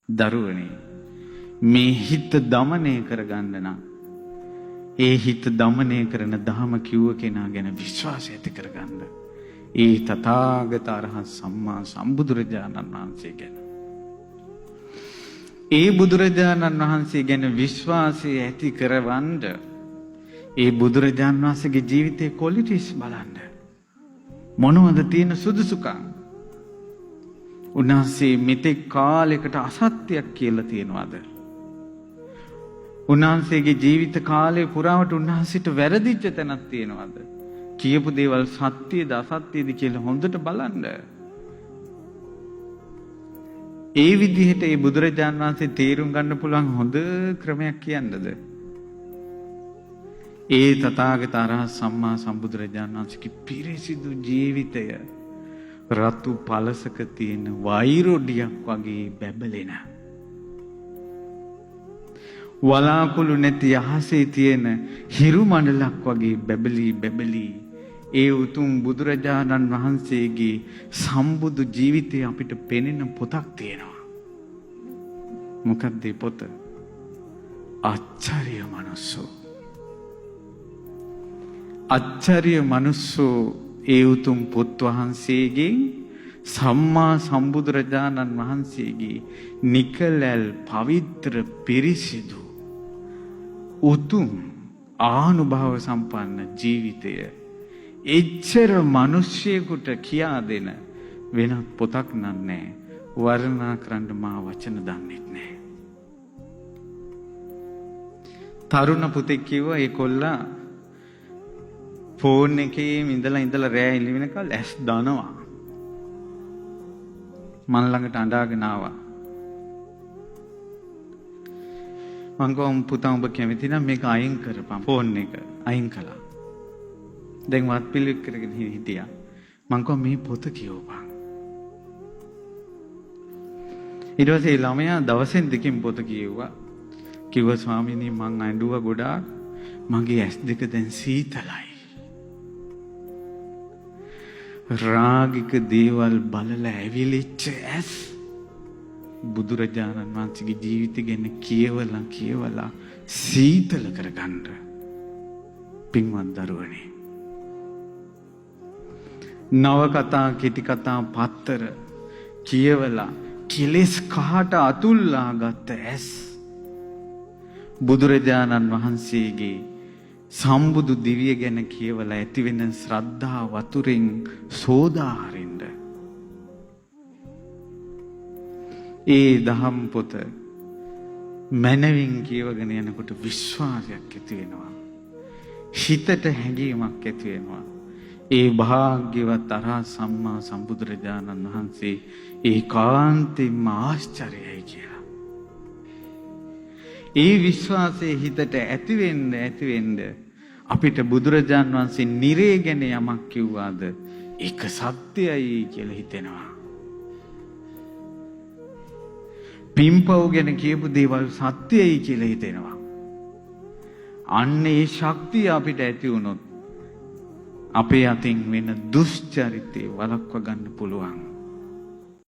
දරුවනේ මේ හිත දමනය කරගන්න නම් ඒ හිත දමනය කරන ධම කිව්ව කෙනා ගැන විශ්වාසය ඇති කරගන්න. ඒ තථාගත අරහත් සම්මා සම්බුදුරජාණන් වහන්සේ ගැන. ඒ බුදුරජාණන් වහන්සේ ගැන විශ්වාසය ඇති කරවන්න ඒ බුදුරජාණන් වහන්සේගේ ජීවිතේ ක්වොලිටිස් බලන්න. මොනවද තියෙන සුදුසුකම්? උන්වහන්සේ මෙතෙක් කාලයකට අසත්‍යයක් කියලා තියනවාද? උන්වහන්සේගේ ජීවිත කාලය පුරාවට උන්වහන්සේට වැරදිච්ච තැනක් තියෙනවද? කියපු දේවල් සත්‍යද අසත්‍යද කියලා හොඳට බලන්න. ඒ විදිහට ඒ බුදුරජාණන් වහන්සේ තේරුම් ගන්න පුළුවන් හොඳ ක්‍රමයක් කියන්නද? ඒ තථාගත අරහත් සම්මා සම්බුදුරජාණන් වහන්සේගේ පිරිසිදු ජීවිතය රතු පළසක තියෙන වෛරොඩියක් වගේ බැබලෙන, වලාකුළු නැති අහසේ තියෙන හිරු මණ්ඩලක් වගේ බැබලී ඒ උතුම් බුදුරජාණන් වහන්සේගේ සම්බුදු ජීවිතය අපිට පෙනෙන පොතක් තියෙනවා. මොකක්ද ඒ පොත? ආචාර්ය මනුස්සෝ. ආචාර්ය මනුස්සෝ ඒ උතුම් පොත් වහන්සේගෙන් සම්මා සම්බුදුරජාණන් වහන්සේගේ නිකලල් පවිත්‍ර පිරිසිදු උතුම් ආනුභාව සම්පන්න ජීවිතය එච්චර මිනිස්සෙකුට කියා දෙන වෙනත් පොතක් නෑ. වර්ණනා කරන්න මා වචන දන්නෙත් නෑ. තරුණ පුතෙක් කිව්වා ඒ කොල්ලා ෆෝන් එකේ ඉඳලා රෑ එළි වෙනකල් ඇස් දනවා. මන් ළඟට අඬාගෙන ආවා. මං ගොම් පුතා ඔබ කැමති නම් මේක අයින් කරපන්. ෆෝන් එක අයින් කළා. දැන් වත් පිළිවෙත් කරගෙන හිටියා. මං ගොම් මේ පොත කියවපන්. ඊට පස්සේ ළමයා දවසෙන් දෙකකින් පොත කියෙව්වා. කිව්වා ස්වාමීනි මං අඬුවා ගොඩාක්. මගේ ඇස් දෙක දැන් සීතලයි. රාගික දේවල් බලලා ඇවිලිච්ච ඇස් බුදුරජාණන් වහන්සේගේ ජීවිතය ගැන කියවලා සීතල කරගන්න. පින්වත් දරුවනේ, නවකතා කෙටි කතා පත්තර කියවලා කෙලෙස් කහට අතුල්ලා ගත්ත ඇස් බුදුරජාණන් වහන්සේගේ සම්බුදු දිවිය ගැන කියවලා ඇතිවෙන ශ්‍රද්ධා වතුරෙන් සෝදා හරින්න. ඒ දහම් පොත මනවින් කියවගෙන යනකොට විශ්වාසයක් ඇති වෙනවා. හිතට හැඟීමක් ඇති වෙනවා. ඒ භාග්‍යවත් අරහත් සම්මා සම්බුදුරජාණන් වහන්සේ ඒකාන්තයෙන්ම ආශ්චර්යයි කියලා. ඒ විශ්වාසයේ හිතට ඇති වෙන්න අපිට බුදුරජාන් වහන්සේ නිරේ ගැන යමක් කිව්වාද ඒක සත්‍යයි කියලා හිතෙනවා. පින්පව් ගැන කියපු දේවල් සත්‍යයි කියලා හිතෙනවා. අන්න ඒ ශක්තිය අපිට ඇති වුණොත් අපේ අතින් වෙන දුෂ්චරිතේ වළක්ව ගන්න පුළුවන්.